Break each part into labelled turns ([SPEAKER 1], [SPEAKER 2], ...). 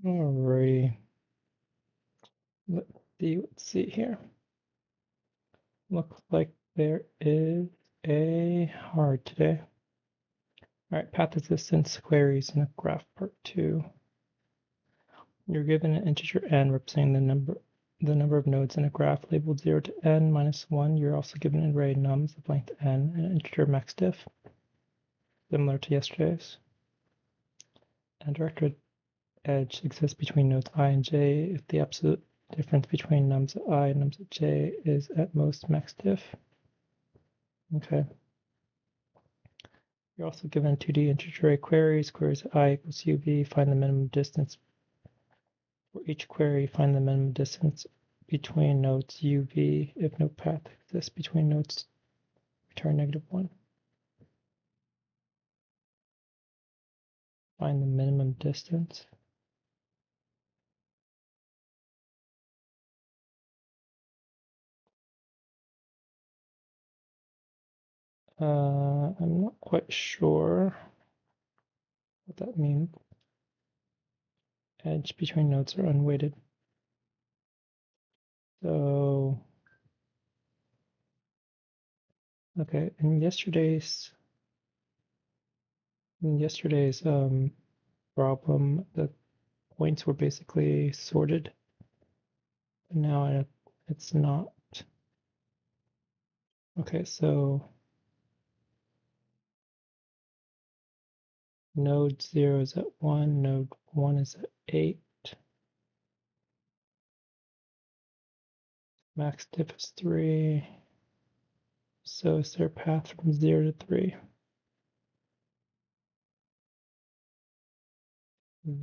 [SPEAKER 1] Alrighty. Let's see here. Looks like there is a hard today. Alright, path existence queries in a graph part 2. You're given an integer n representing the number of nodes in a graph labeled 0 to n minus 1. You're also given an array nums of length n and an integer max diff, similar to yesterday's. And directed edge exists between nodes I and j if the absolute difference between nums at I and nums at j is at most max diff. Okay. You're also given 2D integer array queries. Queries I equals UV. Find the minimum distance. For each query, find the minimum distance between nodes UV. If no path exists between nodes, return -1. Find the minimum distance. I'm not quite sure what that means. Edge between nodes are unweighted. So, okay, in yesterday's problem, the points were basically sorted. But now it's not. Okay, so node 0 is at 1, node 1 is at 8, max diff is 3. So is there a path from 0 to 3?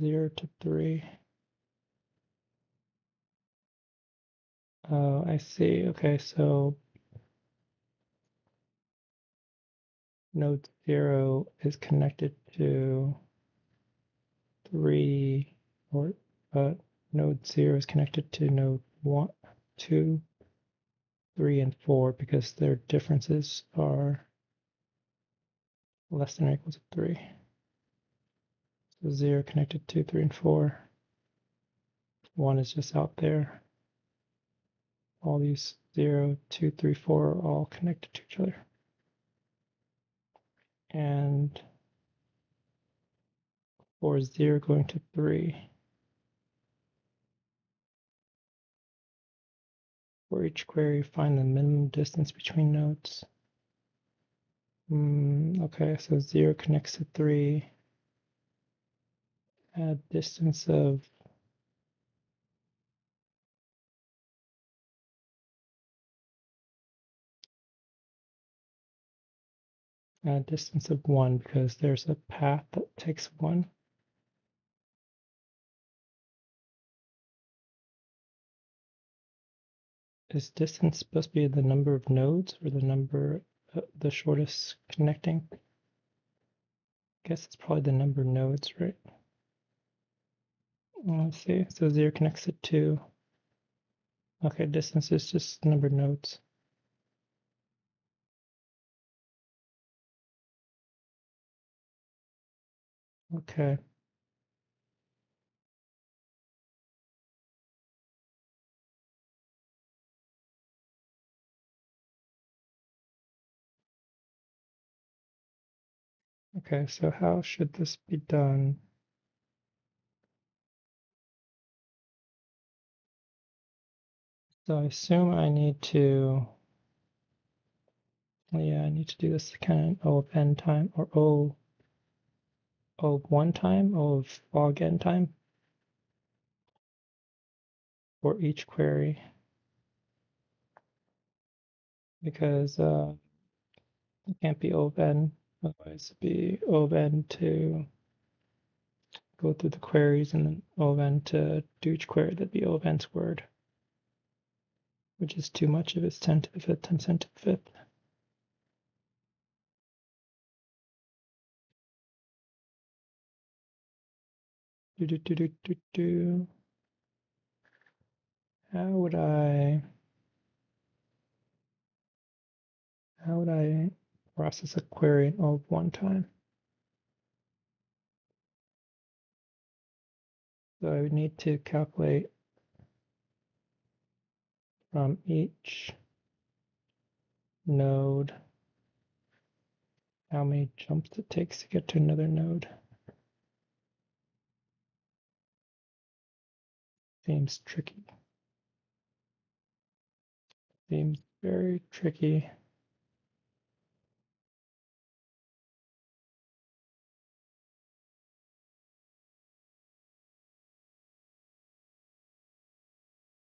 [SPEAKER 1] 0 to 3. Oh, I see. Okay, so node 0 is connected to 3, or node 0 is connected to node 1, 2, 3, and 4 because their differences are less than or equal to 3. So 0 connected to 3 and 4. 1 is just out there. All these 0, 2, 3, 4 are all connected to each other. And 4 is 0 going to 3. For each query, find the minimum distance between nodes. Okay, so 0 connects to 3. Add distance of distance of 1 because there's a path that takes 1. Is distance supposed to be the number of nodes or the number, the shortest connecting? I guess it's probably the number of nodes, right? Let's see. So 0 connects to 2. Okay, distance is just the number of nodes. Okay. Okay, so how should this be done? So I assume I need to, yeah, I need to do this kind of O of n time, or O of 1 time, O of log n time for each query. Because it can't be O of n, otherwise it'd be O of n to go through the queries and then O of n to do each query, that'd be O of n squared, which is too much if it's 10 to the 5th times 10 to the 5th. How would I process a query in O of 1 time? So I would need to calculate from each node how many jumps it takes to get to another node. Seems tricky. Seems very tricky.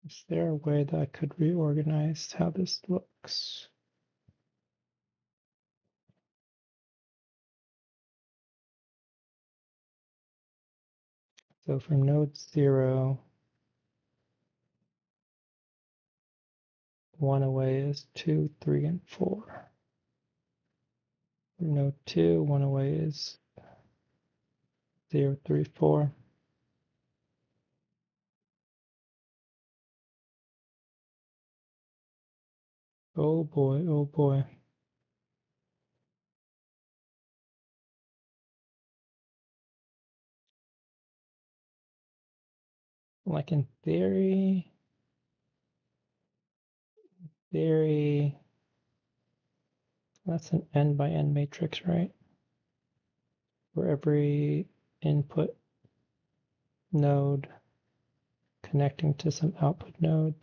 [SPEAKER 1] Is there a way that I could reorganize how this looks? So from node 0, 1 away is 2, 3, and 4. From node 2, 1 away is 0, 3, 4. Oh boy, oh boy. Like in theory, that's an n by n matrix, right? For every input node connecting to some output node,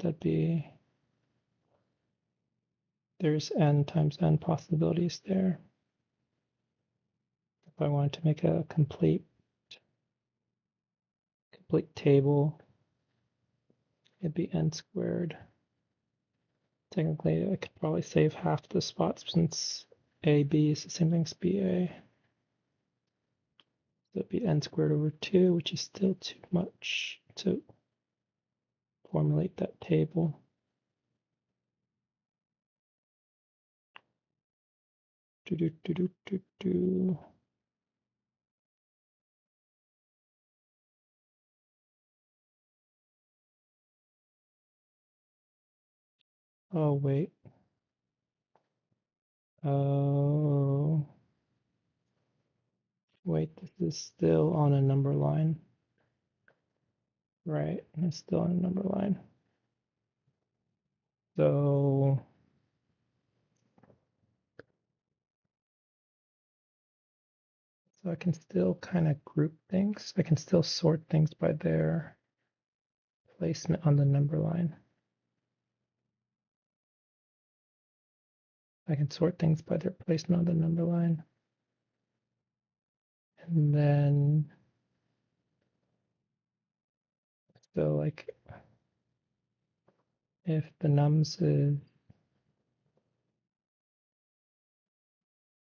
[SPEAKER 1] there's n times n possibilities there. If I wanted to make a complete table, it'd be n squared. Technically, I could probably save half the spots since AB is the same thing as BA. So it'd be n squared over 2, which is still too much to formulate that table. Oh, wait. Oh, wait, this is still on a number line. Right, it's still on a number line. So I can still kind of group things. I can still sort things by their placement on the number line. I can sort things by their placement on the number line. And then, so like, if the nums is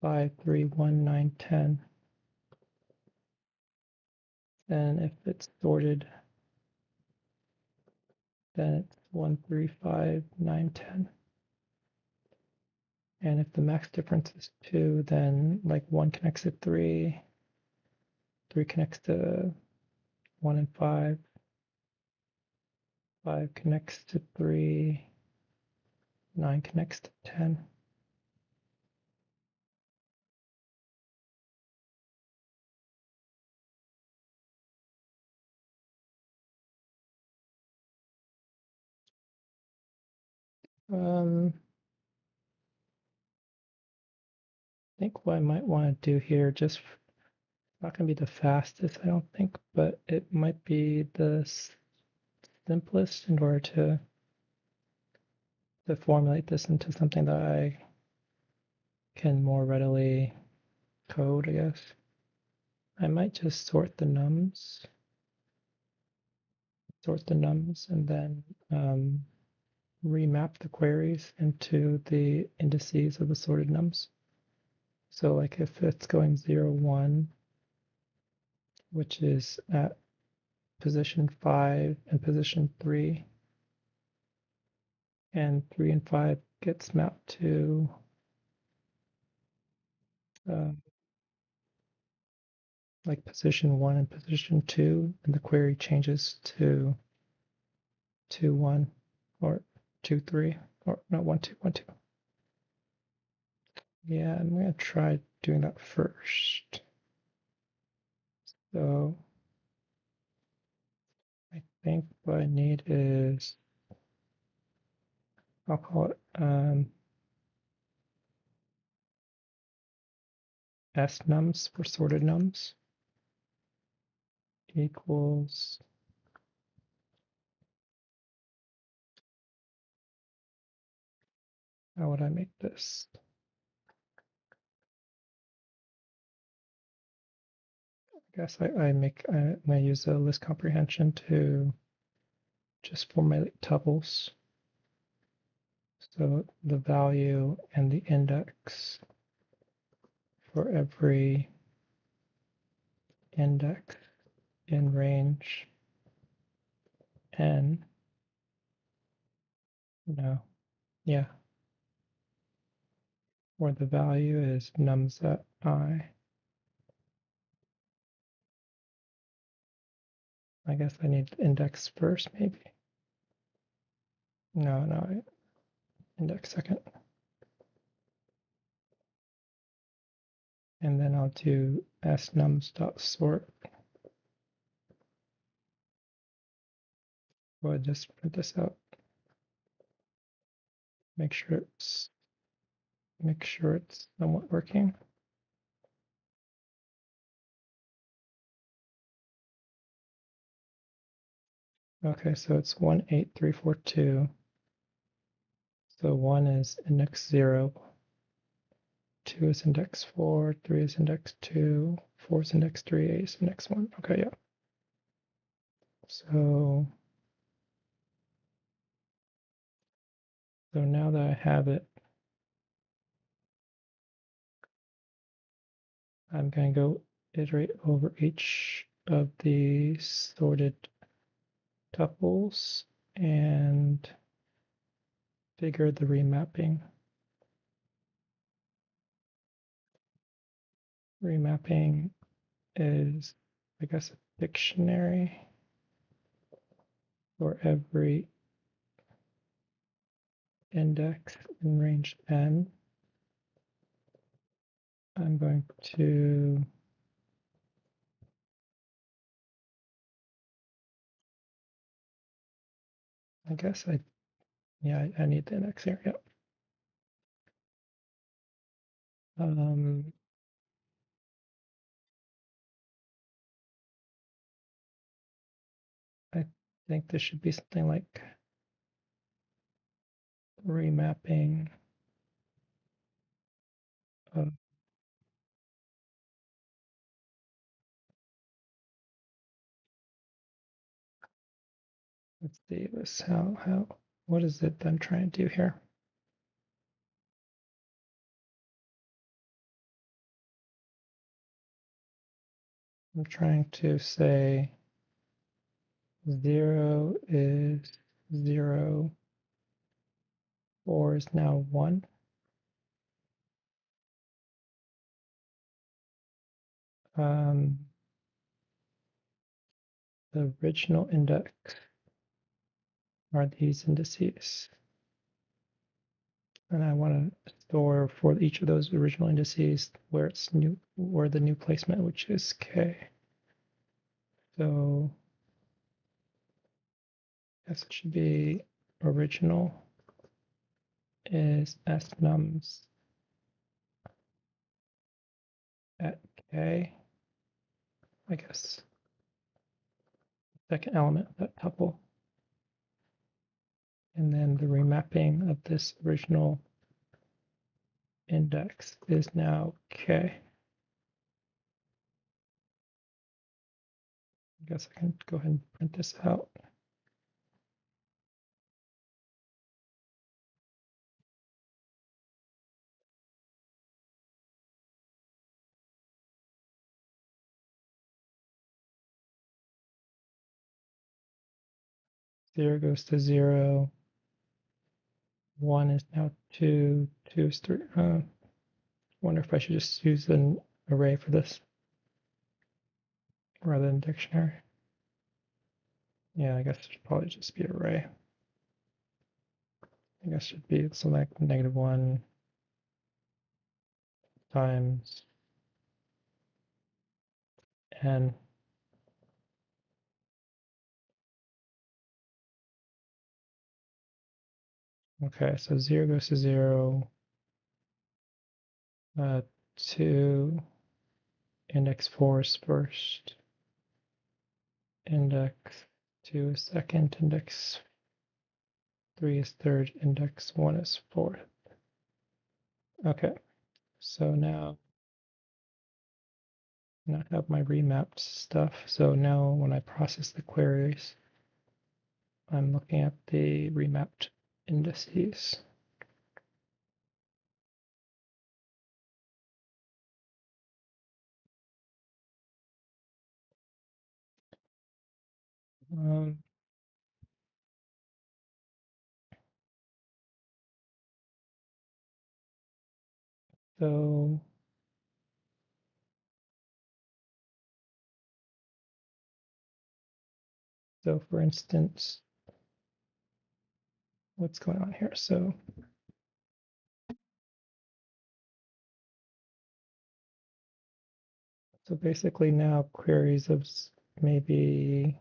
[SPEAKER 1] 5, 3, 1, 9, 10, then if it's sorted, then it's 1, 3, 5, 9, 10. And if the max difference is 2, then like 1 connects to 3, 3 connects to 1 and 5, 5 connects to 3, 9 connects to 10. I think what I might want to do here, just not going to be the fastest, I don't think, but it might be the simplest in order to formulate this into something that I can more readily code, I guess. I might just sort the nums, and then remap the queries into the indices of the sorted nums. So like if it's going 0, 1, which is at position 5 and position 3, and 3 and 5 gets mapped to like position 1 and position 2, and the query changes to 2, 1, or 2, 3, or no, 1, 2, 1, 2. Yeah, I'm going to try doing that first. So think what I need is, I'll call it snums for sorted nums equals how would I make this? I guess I'm gonna use a list comprehension to just formulate tuples. So the value and the index for every index in range n. No, yeah, where the value is nums at I. I guess I need index first, maybe. No, index second. And then I'll do snums.sort. Go ahead, just print this out. Make sure it's somewhat working. Okay, so it's 18342. So 1 is index 0, 2 is index 4, 3 is index 2, 4 is index 3, 8 is index 1. Okay, yeah. So now that I have it, I'm going to go iterate over each of the sorted tuples and figure the remapping. Remapping is, I guess, a dictionary for every index in range n. I'm going to I guess I need the index here. Yep. I think this should be something like remapping of, let's see this, what is it I'm trying to do here? I'm trying to say 0 is 0, 4 is now 1. The original index are these indices. And I want to store for each of those original indices where the new placement, which is k. So I guess it should be original is snums at k, I guess. Second element of that tuple. And then the remapping of this original index is now k. I guess I can go ahead and print this out. Zero goes to 0. 1 is now 2. 2 is 3. Wonder if I should just use an array for this rather than dictionary. Yeah, I guess it should probably just be array. I guess it should be something like -1 times n. Okay, so 0 goes to 0, 2, index 4 is first, index 2 is second, index 3 is third, index 1 is fourth. Okay, so now I have my remapped stuff. So now when I process the queries, I'm looking at the remapped indices. Um, so for instance, what's going on here? So basically now queries of maybe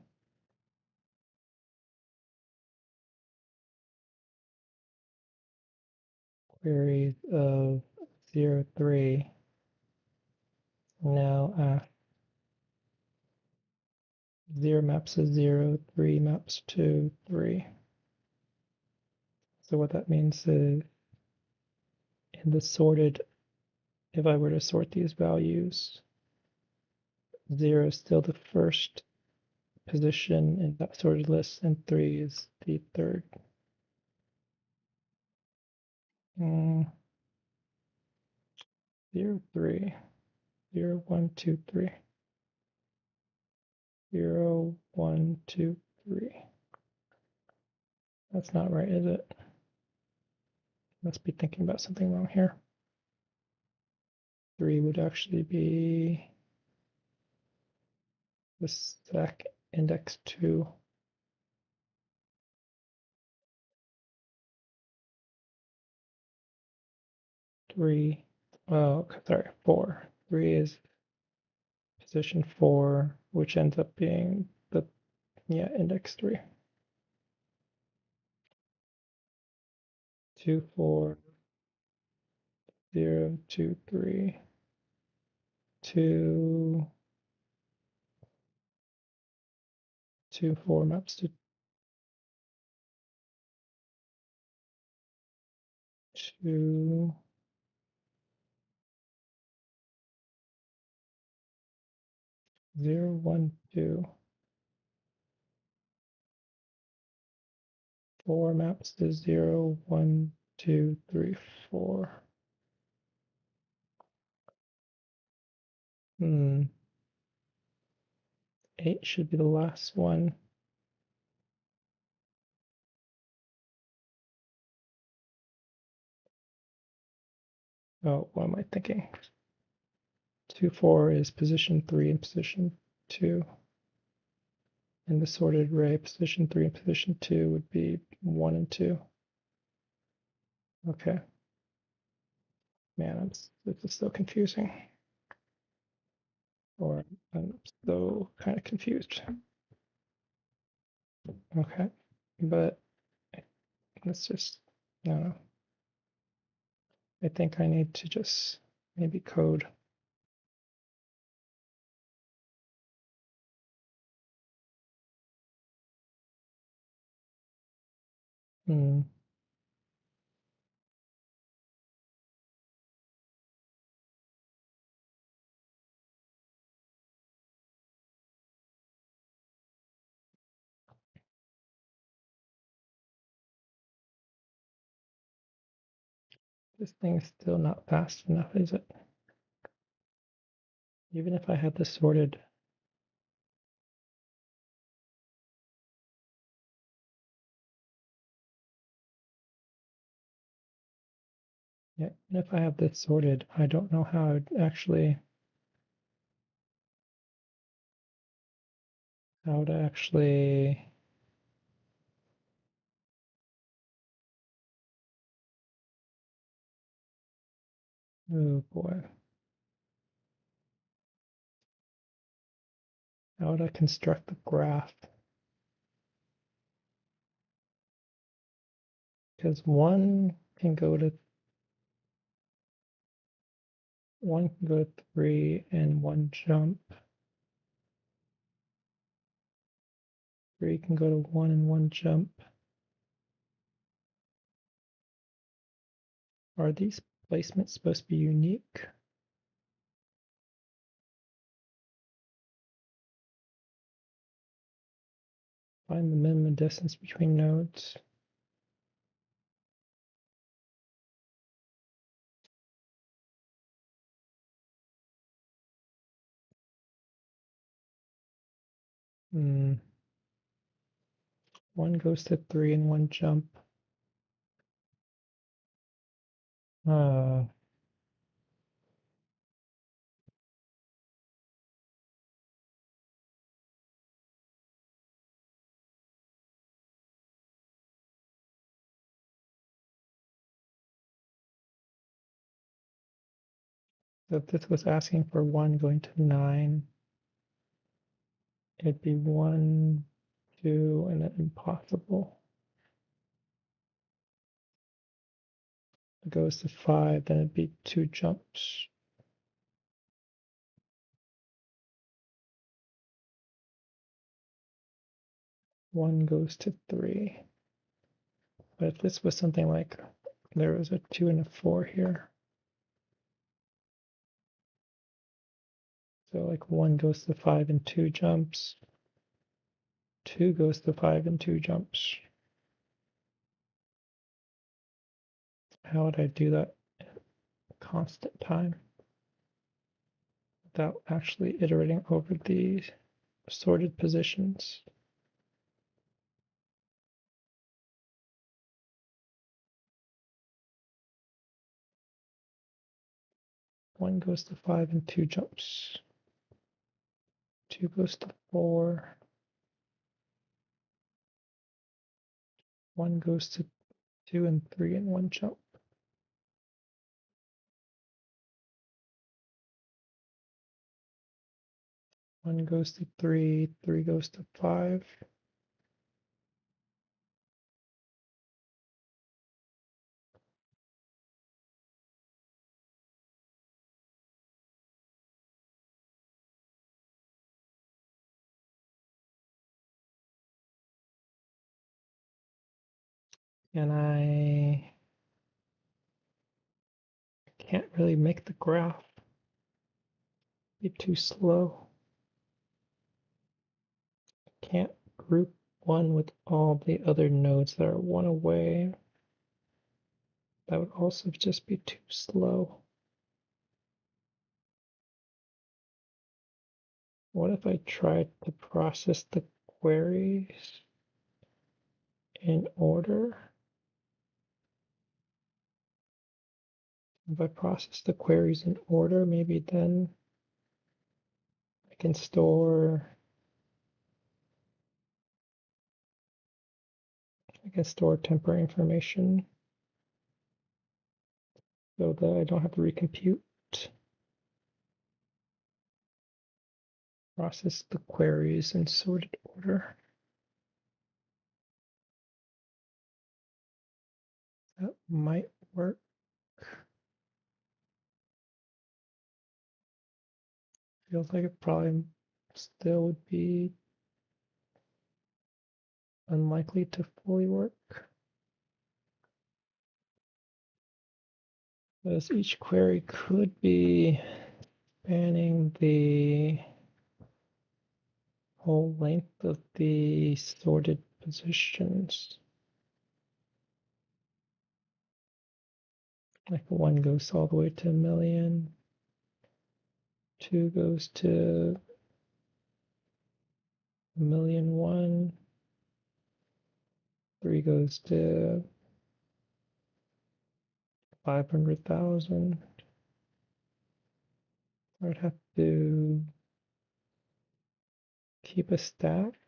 [SPEAKER 1] queries of 0, 3 now 0 maps to 0, 3 maps to 3. So what that means is in the sorted, if I were to sort these values, 0 is still the first position in that sorted list, and 3 is the third. 0, 3, 0, 1, 2, 3, 0, 1, 2, 3. That's not right, is it? Must be thinking about something wrong here. 3 would actually be the stack index 2. 3, oh, sorry, 4. 3 is position 4, which ends up being the, index 3. 2, 4, 0, 2, 3, 2, 2, 4 maps to 2, 0, 1, 2, 4 maps to 0, 1, 2, 3, 4. 8 should be the last one. Oh, what am I thinking? 2, 4 is position 3 and position 2. In the sorted array, position 3 and position 2 would be 1 and 2. Okay. Man, this is so confusing. Or I'm so kind of confused. Okay. But let's just, I don't know. I think I need to just maybe code. Hmm. This thing is still not fast enough, is it? Even if I had this sorted. Yeah, even if I have this sorted, I don't know how I'd actually, how to actually, oh boy. How would I construct the graph? because one can go to 3 and one jump. 3 can go to 1 and one jump. Are these placements supposed to be unique? Find the minimum distance between nodes. One goes to 3 and one jump. Uh, so if this was asking for 1 going to 9, it'd be 1, 2, and then impossible. If it goes to 5, then it'd be 2 jumps. One goes to 3. But if this was something like there was a 2 and a 4 here, so like 1 goes to 5 and 2 jumps, 2 goes to 5 and 2 jumps. How would I do that constant time without actually iterating over the sorted positions? One goes to 5 and 2 jumps. 2 goes to 4. 1 goes to 2 and 3 and 1 jump. One goes to 3, 3 goes to 5. And I can't really make the graph be too slow. Can't group 1 with all the other nodes that are 1 away. That would also just be too slow. What if I tried to process the queries in order? If I process the queries in order, maybe then I can store temporary information so that I don't have to recompute. Process the queries in sorted order. That might work. Feels like it probably still would be unlikely to fully work, as each query could be spanning the whole length of the sorted positions. Like 1 goes all the way to 1,000,000, 2 goes to 1,000,001, 3 goes to 500,000. I would have to keep a stack,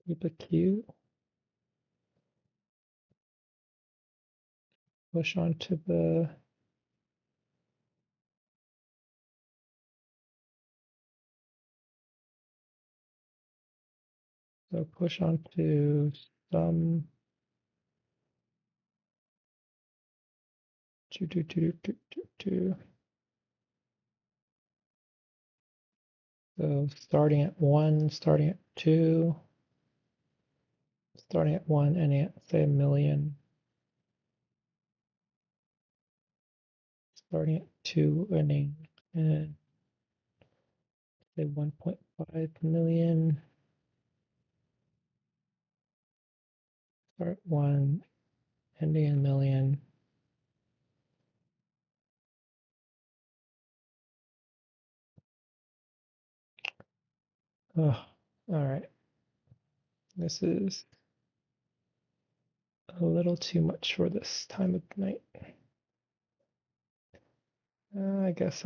[SPEAKER 1] keep a queue, push onto the So push on to some. So starting at 1, starting at 2, starting at 1, ending at, say, a million. Starting at 2, ending at, say, 1.5 million. Start 1, ending in a million. Oh, all right. This is a little too much for this time of night. I guess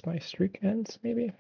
[SPEAKER 1] my streak ends, maybe.